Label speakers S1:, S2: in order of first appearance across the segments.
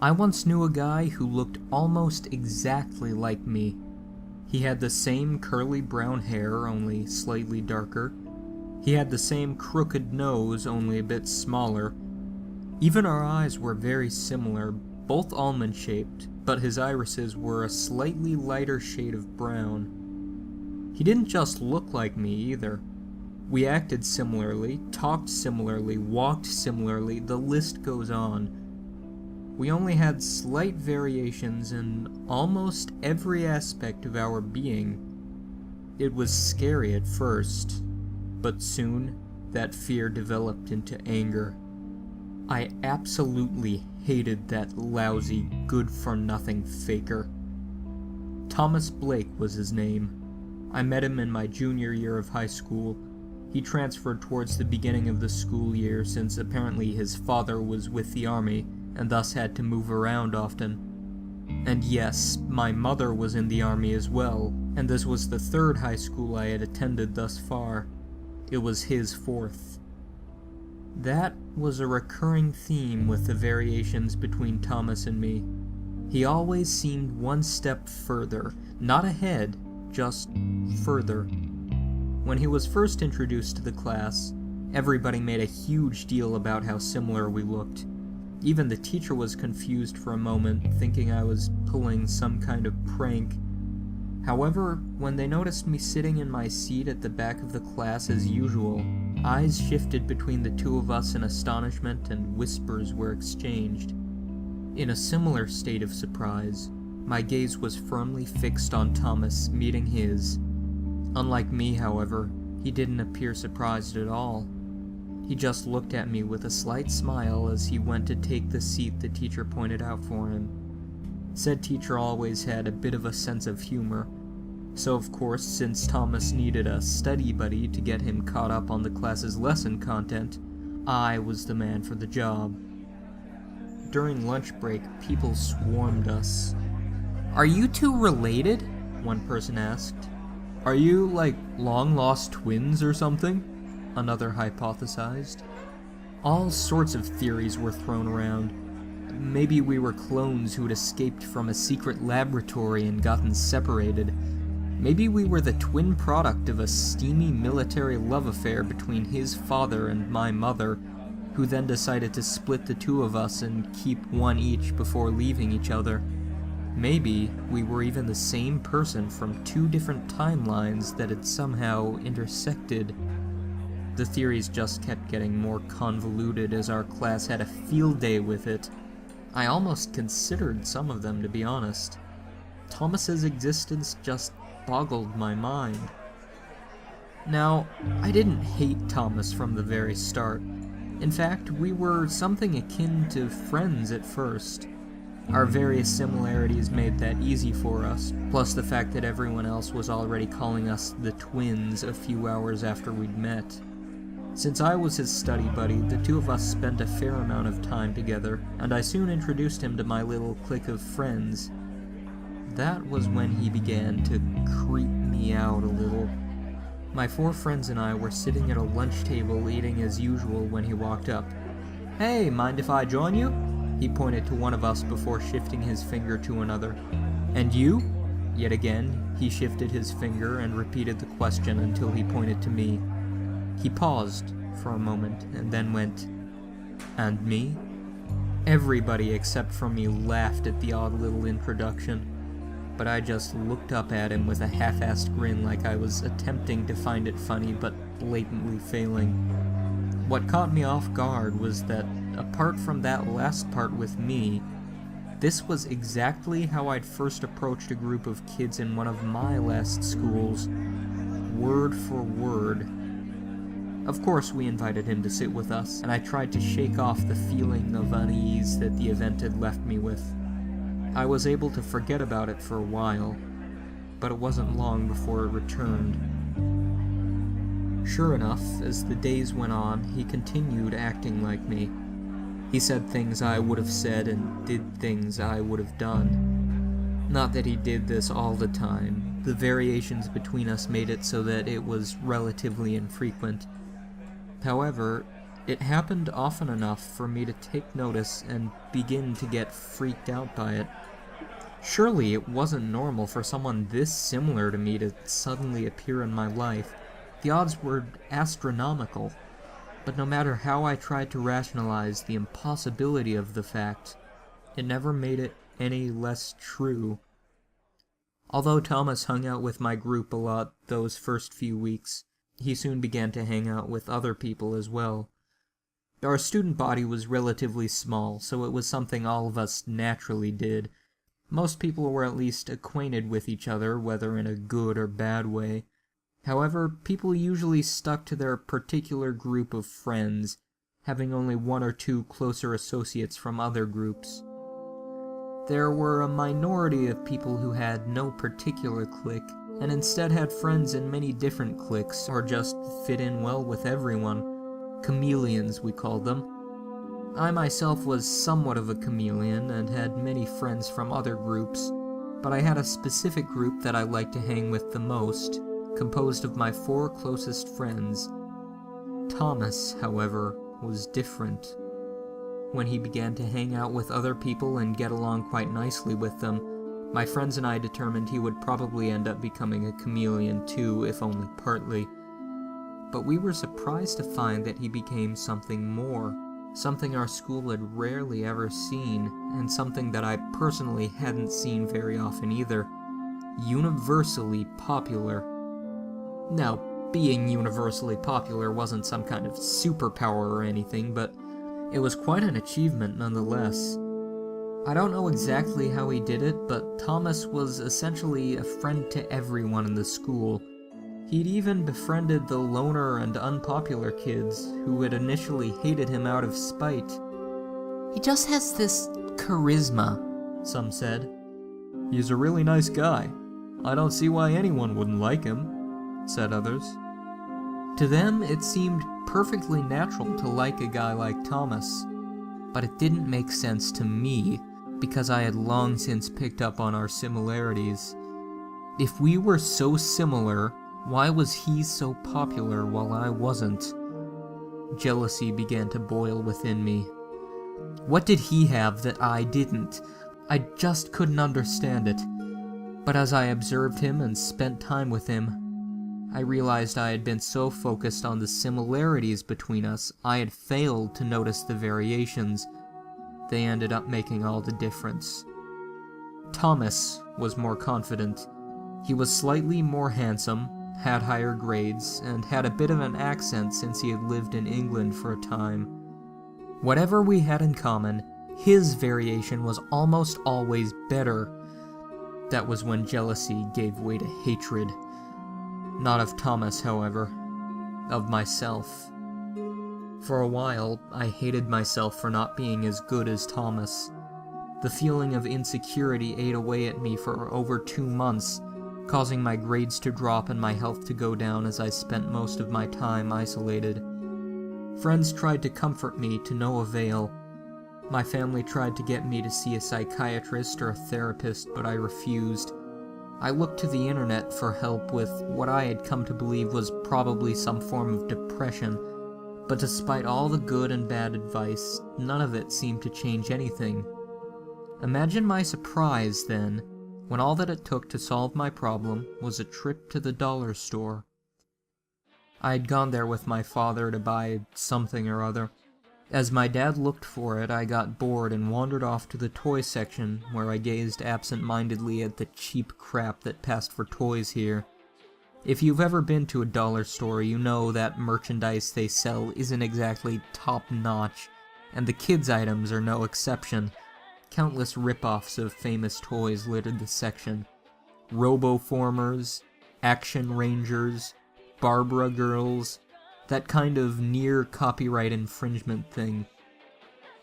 S1: I once knew a guy who looked almost exactly like me. He had the same curly brown hair, only slightly darker. He had the same crooked nose, only a bit smaller. Even our eyes were very similar, both almond-shaped, but his irises were a slightly lighter shade of brown. He didn't just look like me either. We acted similarly, talked similarly, walked similarly, the list goes on. We only had slight variations in almost every aspect of our being. It was scary at first, but soon that fear developed into anger. I absolutely hated that lousy, good-for-nothing faker. Thomas Blake was his name. I met him in my junior year of high school. He transferred towards the beginning of the school year since apparently his father was with the army and thus had to move around often. And yes, my mother was in the army as well, and this was the third high school I had attended thus far. It was his fourth. That was a recurring theme with the variations between Thomas and me. He always seemed one step further, not ahead, just further. When he was first introduced to the class, everybody made a huge deal about how similar we looked. Even the teacher was confused for a moment, thinking I was pulling some kind of prank. However, when they noticed me sitting in my seat at the back of the class as usual, eyes shifted between the two of us in astonishment and whispers were exchanged. In a similar state of surprise, my gaze was firmly fixed on Thomas, meeting his. Unlike me, however, he didn't appear surprised at all. He just looked at me with a slight smile as he went to take the seat the teacher pointed out for him. Said teacher always had a bit of a sense of humor, so of course, since Thomas needed a study buddy to get him caught up on the class's lesson content, I was the man for the job. During lunch break, people swarmed us. "Are you two related?" one person asked. "Are you, like, long-lost twins or something?" another hypothesized. All sorts of theories were thrown around. Maybe we were clones who'd escaped from a secret laboratory and gotten separated. Maybe we were the twin product of a steamy military love affair between his father and my mother, who then decided to split the two of us and keep one each before leaving each other. Maybe we were even the same person from two different timelines that had somehow intersected. The theories just kept getting more convoluted as our class had a field day with it. I almost considered some of them, to be honest. Thomas's existence just boggled my mind. Now, I didn't hate Thomas from the very start. In fact, we were something akin to friends at first. Our various similarities made that easy for us, plus the fact that everyone else was already calling us the twins a few hours after we'd met. Since I was his study buddy, the two of us spent a fair amount of time together, and I soon introduced him to my little clique of friends. That was when he began to creep me out a little. My four friends and I were sitting at a lunch table eating as usual when he walked up. "Hey, mind if I join you?" He pointed to one of us before shifting his finger to another. "And you?" Yet again, he shifted his finger and repeated the question until he pointed to me. He paused for a moment and then went, "And me?" Everybody except for me laughed at the odd little introduction, but I just looked up at him with a half-assed grin like I was attempting to find it funny but blatantly failing. What caught me off guard was that, apart from that last part with me, this was exactly how I'd first approached a group of kids in one of my last schools, word for word. Of course, we invited him to sit with us, and I tried to shake off the feeling of unease that the event had left me with. I was able to forget about it for a while, but it wasn't long before it returned. Sure enough, as the days went on, he continued acting like me. He said things I would have said and did things I would have done. Not that he did this all the time. The variations between us made it so that it was relatively infrequent. However, It happened often enough for me to take notice and begin to get freaked out by it. Surely it wasn't normal for someone this similar to me to suddenly appear in my life. The odds were astronomical, but no matter how I tried to rationalize the impossibility of the fact, it never made it any less true. Although Thomas hung out with my group a lot those first few weeks, he soon began to hang out with other people as well. Our student body was relatively small, so it was something all of us naturally did. Most people were at least acquainted with each other, whether in a good or bad way. However, people usually stuck to their particular group of friends, having only one or two closer associates from other groups. There were a minority of people who had no particular clique, and instead had friends in many different cliques, or just fit in well with everyone. Chameleons, we called them. I myself was somewhat of a chameleon, and had many friends from other groups, but I had a specific group that I liked to hang with the most, composed of my 4 closest friends. Thomas, however, was different. When he began to hang out with other people and get along quite nicely with them, my friends and I determined he would probably end up becoming a chameleon too, if only partly. But we were surprised to find that he became something more, something our school had rarely ever seen, and something that I personally hadn't seen very often either. Universally popular. Now, being universally popular wasn't some kind of superpower or anything, but it was quite an achievement nonetheless. I don't know exactly how he did it, but Thomas was essentially a friend to everyone in the school. He'd even befriended the loner and unpopular kids who had initially hated him out of spite. "He just has this charisma," some said. "He's a really nice guy. I don't see why anyone wouldn't like him," said others. To them, it seemed perfectly natural to like a guy like Thomas, but it didn't make sense to me, because I had long since picked up on our similarities. If we were so similar, why was he so popular while I wasn't? Jealousy began to boil within me. What did he have that I didn't? I just couldn't understand it. But as I observed him and spent time with him, I realized I had been so focused on the similarities between us, I had failed to notice the variations. They ended up making all the difference. Thomas was more confident. He was slightly more handsome, had higher grades, and had a bit of an accent since he had lived in England for a time. Whatever we had in common, his variation was almost always better. That was when jealousy gave way to hatred. Not of Thomas, however. Of myself. For a while, I hated myself for not being as good as Thomas. The feeling of insecurity ate away at me for over 2 months, causing my grades to drop and my health to go down as I spent most of my time isolated. Friends tried to comfort me to no avail. My family tried to get me to see a psychiatrist or a therapist, but I refused. I looked to the internet for help with what I had come to believe was probably some form of depression, but despite all the good and bad advice, none of it seemed to change anything. Imagine my surprise, then, when all that it took to solve my problem was a trip to the dollar store. I had gone there with my father to buy something or other. As my dad looked for it, I got bored and wandered off to the toy section, where I gazed absent-mindedly at the cheap crap that passed for toys here. If you've ever been to a dollar store, you know that merchandise they sell isn't exactly top-notch, and the kids' items are no exception. Countless rip-offs of famous toys littered the section. Roboformers, Action Rangers, Barbara Girls, that kind of near copyright infringement thing.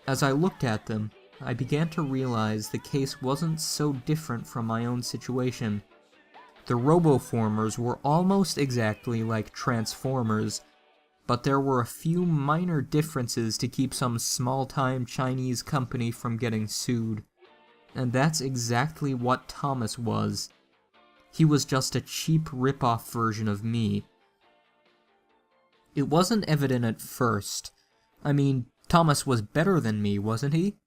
S1: As I looked at them, I began to realize the case wasn't so different from my own situation. The Roboformers were almost exactly like Transformers, but there were a few minor differences to keep some small-time Chinese company from getting sued. And that's exactly what Thomas was. He was just a cheap rip-off version of me. It wasn't evident at first, I mean, Thomas was better than me, wasn't he?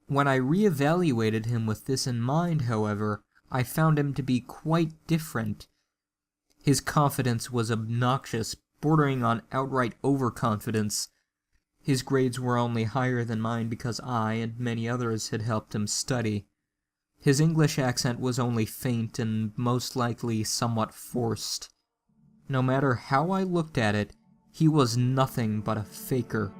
S1: When I re-evaluated him with this in mind, however, I found him to be quite different. His confidence was obnoxious, bordering on outright overconfidence. His grades were only higher than mine because I and many others had helped him study. His English accent was only faint and most likely somewhat forced. No matter how I looked at it, he was nothing but a faker.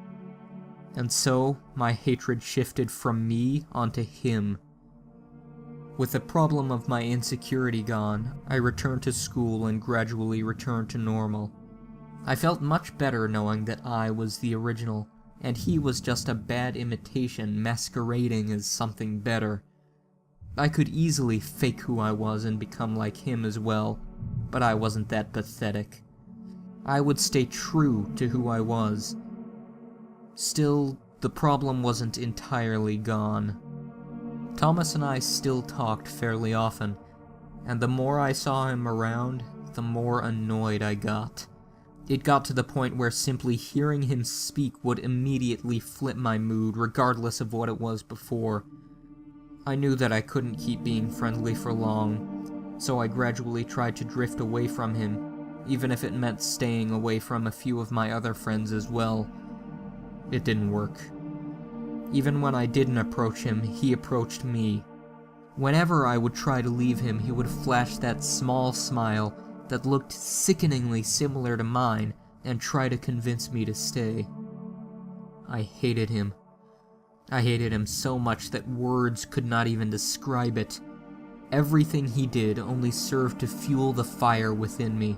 S1: And so, my hatred shifted from me onto him. With the problem of my insecurity gone, I returned to school and gradually returned to normal. I felt much better knowing that I was the original, and he was just a bad imitation masquerading as something better. I could easily fake who I was and become like him as well, but I wasn't that pathetic. I would stay true to who I was. Still, the problem wasn't entirely gone. Thomas and I still talked fairly often, and the more I saw him around, the more annoyed I got. It got to the point where simply hearing him speak would immediately flip my mood, regardless of what it was before. I knew that I couldn't keep being friendly for long, so I gradually tried to drift away from him, even if it meant staying away from a few of my other friends as well. It didn't work. Even when I didn't approach him, he approached me. Whenever I would try to leave him, he would flash that small smile that looked sickeningly similar to mine and try to convince me to stay. I hated him. I hated him so much that words could not even describe it. Everything he did only served to fuel the fire within me.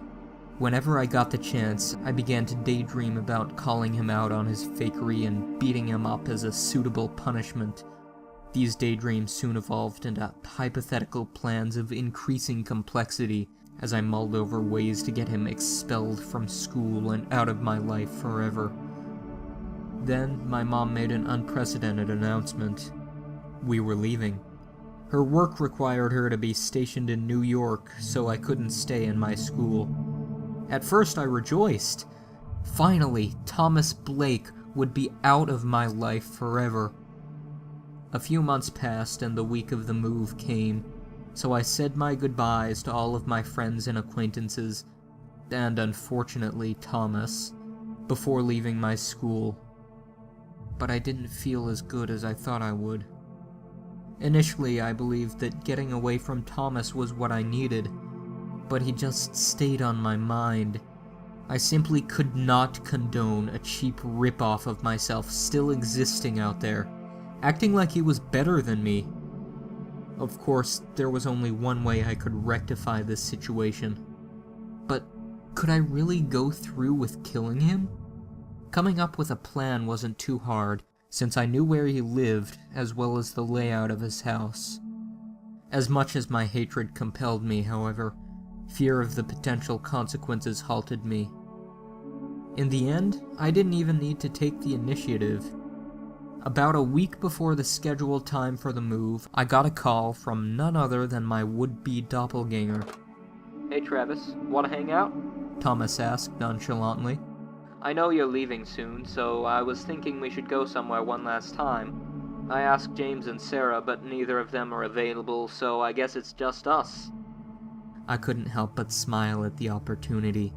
S1: Whenever I got the chance, I began to daydream about calling him out on his fakery and beating him up as a suitable punishment. These daydreams soon evolved into hypothetical plans of increasing complexity as I mulled over ways to get him expelled from school and out of my life forever. Then, my mom made an unprecedented announcement. We were leaving. Her work required her to be stationed in New York, so I couldn't stay in my school. At first, I rejoiced. Finally, Thomas Blake would be out of my life forever. A few months passed and the week of the move came, so I said my goodbyes to all of my friends and acquaintances, and unfortunately Thomas, before leaving my school. But I didn't feel as good as I thought I would. Initially, I believed that getting away from Thomas was what I needed, but he just stayed on my mind. I simply could not condone a cheap rip-off of myself still existing out there, acting like he was better than me. Of course, there was only one way I could rectify this situation. But could I really go through with killing him? Coming up with a plan wasn't too hard, since I knew where he lived, as well as the layout of his house. As much as my hatred compelled me, however, fear of the potential consequences halted me. In the end, I didn't even need to take the initiative. About a week before the scheduled time for the move, I got a call from none other than my would-be doppelganger.
S2: Hey Travis, wanna hang out?
S1: Thomas asked nonchalantly.
S2: I know you're leaving soon, so I was thinking we should go somewhere one last time. I asked James and Sarah, but neither of them are available, so I guess it's just us.
S1: I couldn't help but smile at the opportunity.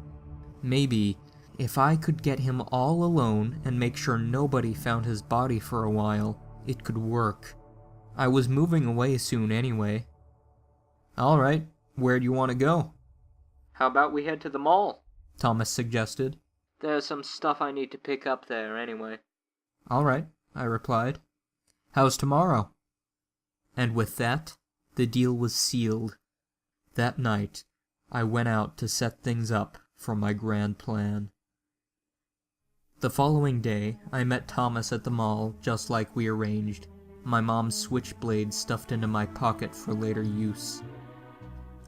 S1: Maybe, if I could get him all alone and make sure nobody found his body for a while, it could work. I was moving away soon anyway. Alright, where do you want to go?
S2: How about we head to the mall?
S1: Thomas suggested.
S2: There's some stuff I need to pick up there anyway.
S1: Alright, I replied. How's tomorrow? And with that, the deal was sealed. That night, I went out to set things up for my grand plan. The following day, I met Thomas at the mall, just like we arranged, my mom's switchblade stuffed into my pocket for later use.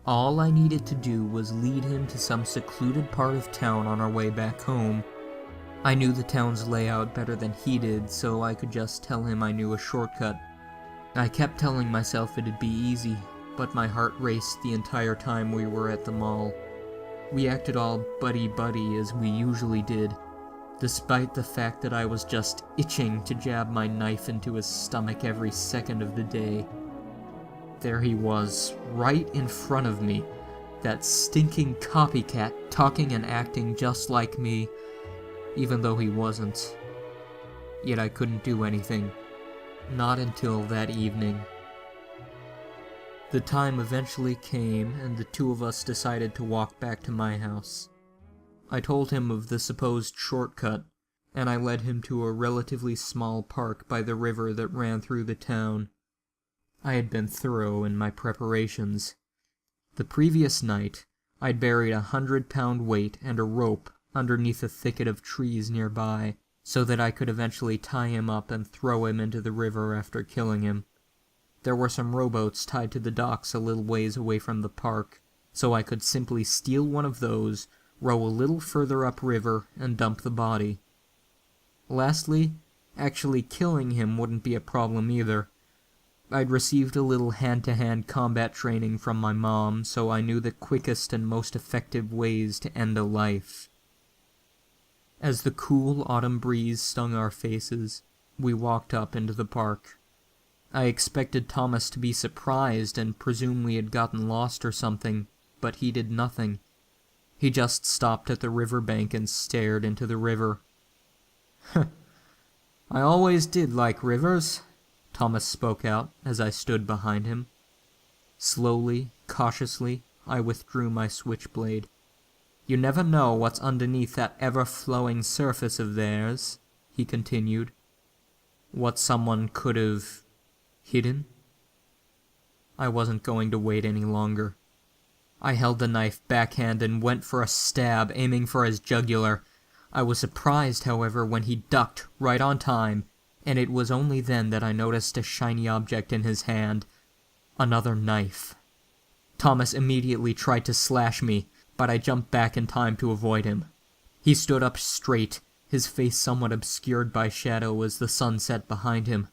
S1: All I needed to do was lead him to some secluded part of town on our way back home. I knew the town's layout better than he did, so I could just tell him I knew a shortcut. I kept telling myself it'd be easy, but my heart raced the entire time we were at the mall. We acted all buddy-buddy as we usually did. despite the fact that I was just itching to jab my knife into his stomach every second of the day. There he was, right in front of me, that stinking copycat talking and acting just like me, even though he wasn't. Yet I couldn't do anything. Not until that evening. The time eventually came, and the two of us decided to walk back to my house. I told him of the supposed shortcut, and I led him to a relatively small park by the river that ran through the town. I had been thorough in my preparations. The previous night, I'd buried 100-pound weight and a rope underneath a thicket of trees nearby, so that I could eventually tie him up and throw him into the river after killing him. There were some rowboats tied to the docks a little ways away from the park, so I could simply steal one of those, row a little further upriver, and dump the body. Lastly, actually killing him wouldn't be a problem either. I'd received a little hand-to-hand combat training from my mom, so I knew the quickest and most effective ways to end a life. As the cool autumn breeze stung our faces, we walked up into the park. I expected Thomas to be surprised and presume we had gotten lost or something, but he did nothing. He just stopped at the riverbank and stared into the river. "I always did like rivers," Thomas spoke out as I stood behind him. Slowly, cautiously, I withdrew my switchblade. "You never know what's underneath that ever-flowing surface of theirs," he continued. "What someone could have hidden?" I wasn't going to wait any longer. I held the knife backhand and went for a stab, aiming for his jugular. I was surprised, however, when he ducked right on time, and it was only then that I noticed a shiny object in his hand. Another knife. Thomas immediately tried to slash me, but I jumped back in time to avoid him. He stood up straight, his face somewhat obscured by shadow as the sun set behind him.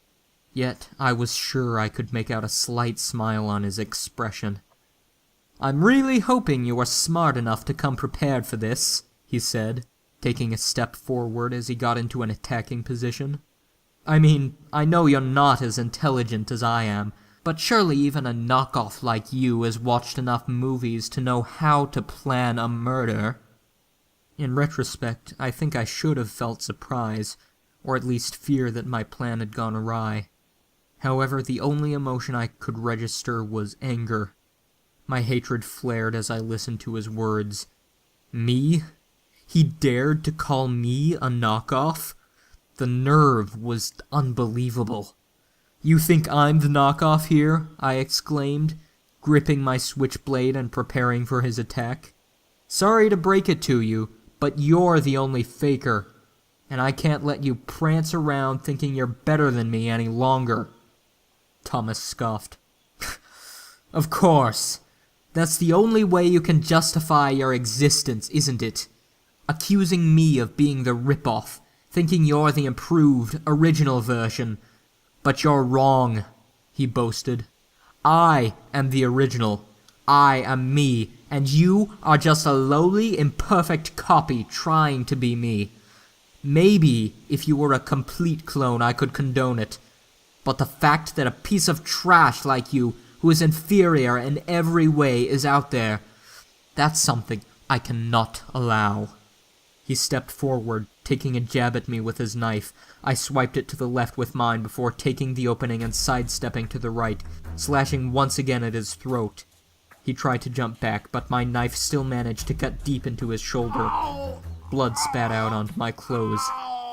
S1: Yet I was sure I could make out a slight smile on his expression. "I'm really hoping you are smart enough to come prepared for this," he said, taking a step forward as he got into an attacking position. "I mean, I know you're not as intelligent as I am, but surely even a knockoff like you has watched enough movies to know how to plan a murder." In retrospect, I think I should have felt surprise, or at least fear that my plan had gone awry. However, the only emotion I could register was anger. My hatred flared as I listened to his words. Me? He dared to call me a knockoff? The nerve was unbelievable. "You think I'm the knockoff here?" I exclaimed, gripping my switchblade and preparing for his attack. "Sorry to break it to you, but you're the only faker, and I can't let you prance around thinking you're better than me any longer." Thomas scoffed. "Of course. That's the only way you can justify your existence, isn't it? Accusing me of being the rip-off, thinking you're the improved, original version. But you're wrong," he boasted. "I am the original. I am me, and you are just a lowly, imperfect copy trying to be me. Maybe if you were a complete clone I could condone it, but the fact that a piece of trash like you, who is inferior in every way, is out there, that's something I cannot allow." He stepped forward, taking a jab at me with his knife. I swiped it to the left with mine before taking the opening and sidestepping to the right, slashing once again at his throat. He tried to jump back, but my knife still managed to cut deep into his shoulder. Blood spat out onto my clothes,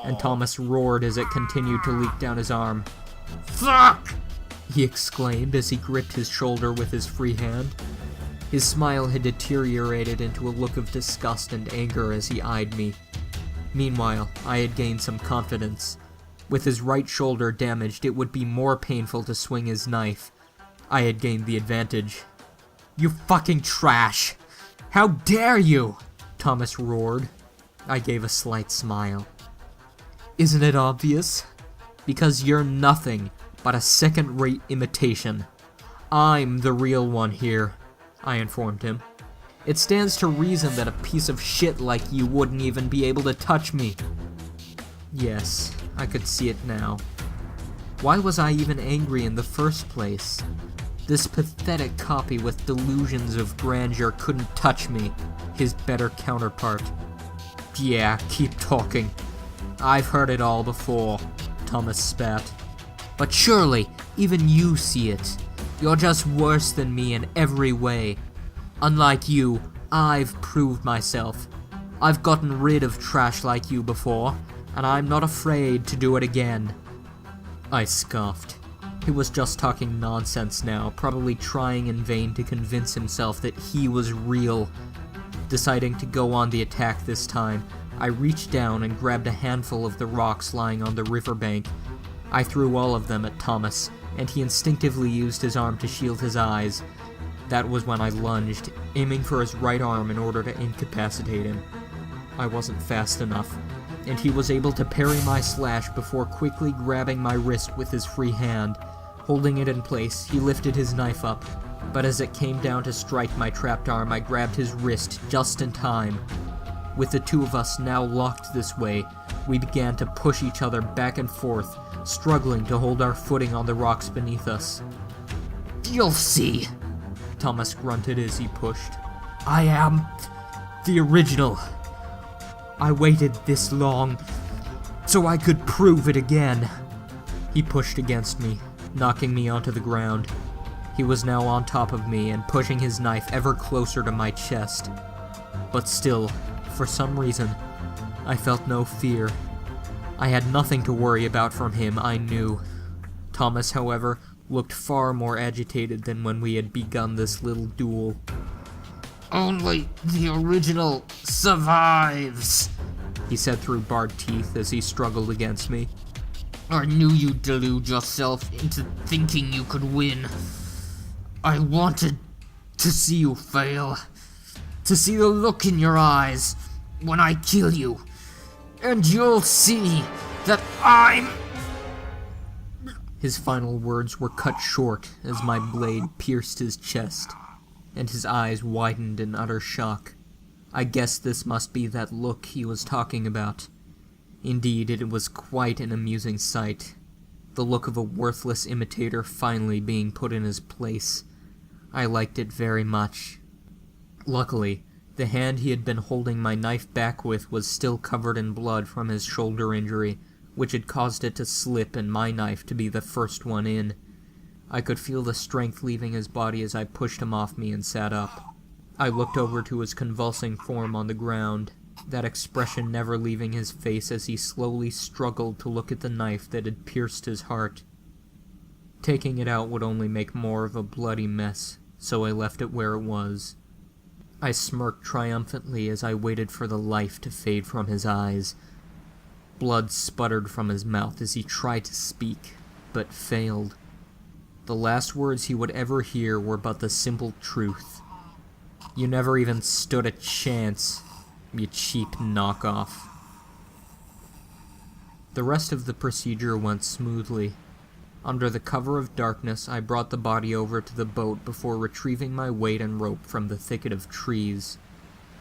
S1: and Thomas roared as it continued to leak down his arm. "Fuck!" he exclaimed as he gripped his shoulder with his free hand. His smile had deteriorated into a look of disgust and anger as he eyed me. Meanwhile, I had gained some confidence. With his right shoulder damaged, it would be more painful to swing his knife. I had gained the advantage. "You fucking trash! How dare you!" Thomas roared. I gave a slight smile. "Isn't it obvious? Because you're nothing but a second-rate imitation. I'm the real one here," I informed him. "It stands to reason that a piece of shit like you wouldn't even be able to touch me." Yes, I could see it now. Why was I even angry in the first place? This pathetic copy with delusions of grandeur couldn't touch me, his better counterpart. Yeah, keep talking. I've heard it all before, Thomas spat. But surely, even you see it. You're just worse than me in every way. Unlike you, I've proved myself. I've gotten rid of trash like you before, and I'm not afraid to do it again. I scoffed. He was just talking nonsense now, probably trying in vain to convince himself that he was real. Deciding to go on the attack this time, I reached down and grabbed a handful of the rocks lying on the riverbank. I threw all of them at Thomas, and he instinctively used his arm to shield his eyes. That was when I lunged, aiming for his right arm in order to incapacitate him. I wasn't fast enough, and he was able to parry my slash before quickly grabbing my wrist with his free hand. Holding it in place, he lifted his knife up, but as it came down to strike my trapped arm, I grabbed his wrist just in time. With the two of us now locked this way, we began to push each other back and forth, struggling to hold our footing on the rocks beneath us. "You'll see," Thomas grunted as he pushed. "I am the original. I waited this long so I could prove it again." He pushed against me, knocking me onto the ground. He was now on top of me and pushing his knife ever closer to my chest. But still, for some reason, I felt no fear. I had nothing to worry about from him, I knew. Thomas, however, looked far more agitated than when we had begun this little duel. "Only the original survives," he said through bared teeth as he struggled against me. "I knew you'd delude yourself into thinking you could win. I wanted to see you fail, to see the look in your eyes when I kill you, and you'll see that I'm..." His final words were cut short as my blade pierced his chest, and his eyes widened in utter shock. I guessed this must be that look he was talking about. Indeed, it was quite an amusing sight. The look of a worthless imitator finally being put in his place. I liked it very much. Luckily, the hand he had been holding my knife back with was still covered in blood from his shoulder injury, which had caused it to slip and my knife to be the first one in. I could feel the strength leaving his body as I pushed him off me and sat up. I looked over to his convulsing form on the ground, that expression never leaving his face as he slowly struggled to look at the knife that had pierced his heart. Taking it out would only make more of a bloody mess, so I left it where it was. I smirked triumphantly as I waited for the life to fade from his eyes. Blood sputtered from his mouth as he tried to speak, but failed. The last words he would ever hear were but the simple truth. "You never even stood a chance, you cheap knockoff." The rest of the procedure went smoothly. Under the cover of darkness, I brought the body over to the boat before retrieving my weight and rope from the thicket of trees.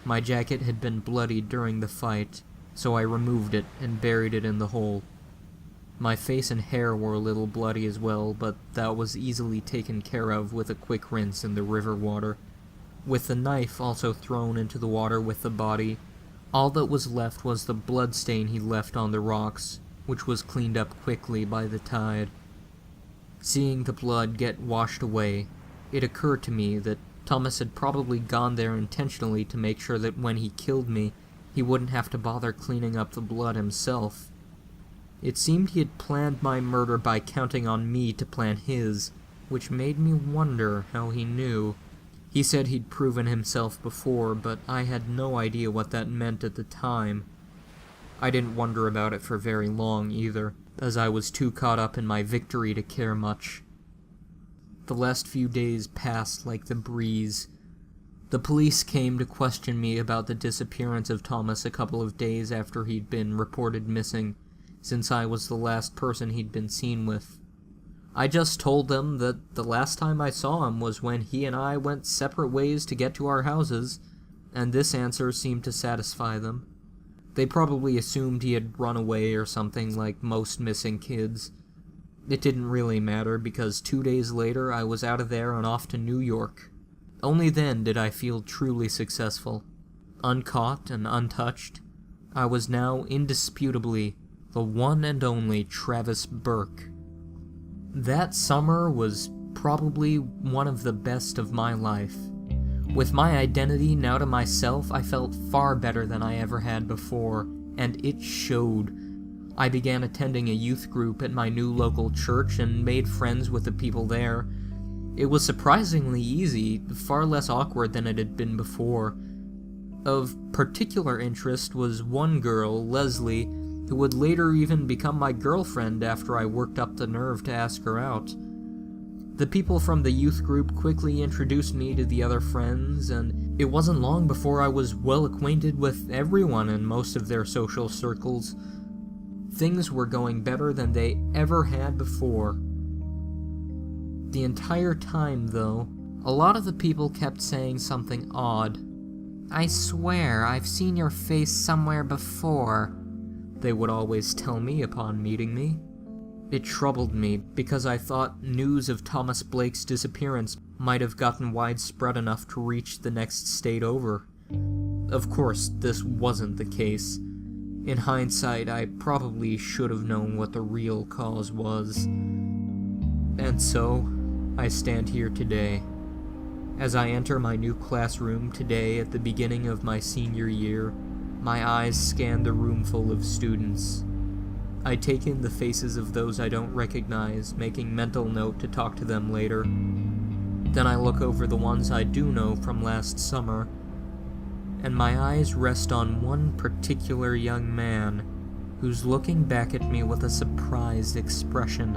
S1: My jacket had been bloodied during the fight, so I removed it and buried it in the hole. My face and hair were a little bloody as well, but that was easily taken care of with a quick rinse in the river water. With the knife also thrown into the water with the body, all that was left was the blood stain he left on the rocks, which was cleaned up quickly by the tide. Seeing the blood get washed away, it occurred to me that Thomas had probably gone there intentionally to make sure that when he killed me, he wouldn't have to bother cleaning up the blood himself. It seemed he had planned my murder by counting on me to plan his, which made me wonder how he knew. He said he'd proven himself before, but I had no idea what that meant at the time. I didn't wonder about it for very long either, as I was too caught up in my victory to care much. The last few days passed like the breeze. The police came to question me about the disappearance of Thomas a couple of days after he'd been reported missing, since I was the last person he'd been seen with. I just told them that the last time I saw him was when he and I went separate ways to get to our houses, and this answer seemed to satisfy them. They probably assumed he had run away or something like most missing kids. It didn't really matter because 2 days later I was out of there and off to New York. Only then did I feel truly successful. Uncaught and untouched, I was now indisputably the one and only Travis Burke. That summer was probably one of the best of my life. With my identity now to myself, I felt far better than I ever had before, and it showed. I began attending a youth group at my new local church and made friends with the people there. It was surprisingly easy, far less awkward than it had been before. Of particular interest was one girl, Leslie, who would later even become my girlfriend after I worked up the nerve to ask her out. The people from the youth group quickly introduced me to the other friends, and it wasn't long before I was well acquainted with everyone in most of their social circles. Things were going better than they ever had before. The entire time, though, a lot of the people kept saying something odd. "I swear I've seen your face somewhere before," they would always tell me upon meeting me. It troubled me because I thought news of Thomas Blake's disappearance might have gotten widespread enough to reach the next state over. Of course, this wasn't the case. In hindsight, I probably should have known what the real cause was. And so, I stand here today. As I enter my new classroom today at the beginning of my senior year, my eyes scan the room full of students. I take in the faces of those I don't recognize, making mental note to talk to them later. Then I look over the ones I do know from last summer, and my eyes rest on one particular young man who's looking back at me with a surprised expression.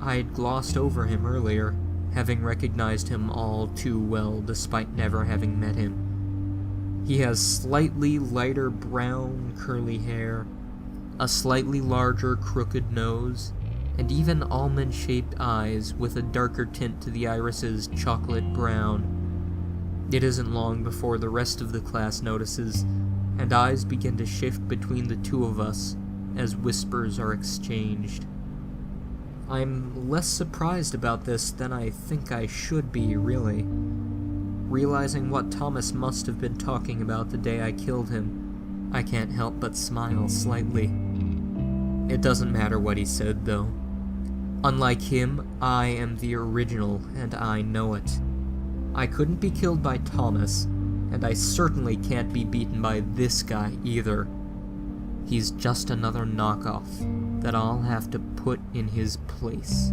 S1: I'd glossed over him earlier, having recognized him all too well despite never having met him. He has slightly lighter brown curly hair, a slightly larger crooked nose, and even almond-shaped eyes with a darker tint to the irises chocolate brown. It isn't long before the rest of the class notices, and eyes begin to shift between the two of us as whispers are exchanged. I'm less surprised about this than I think I should be, really. Realizing what Thomas must have been talking about the day I killed him, I can't help but smile slightly. It doesn't matter what he said, though. Unlike him, I am the original, and I know it. I couldn't be killed by Thomas, and I certainly can't be beaten by this guy either. He's just another knockoff that I'll have to put in his place.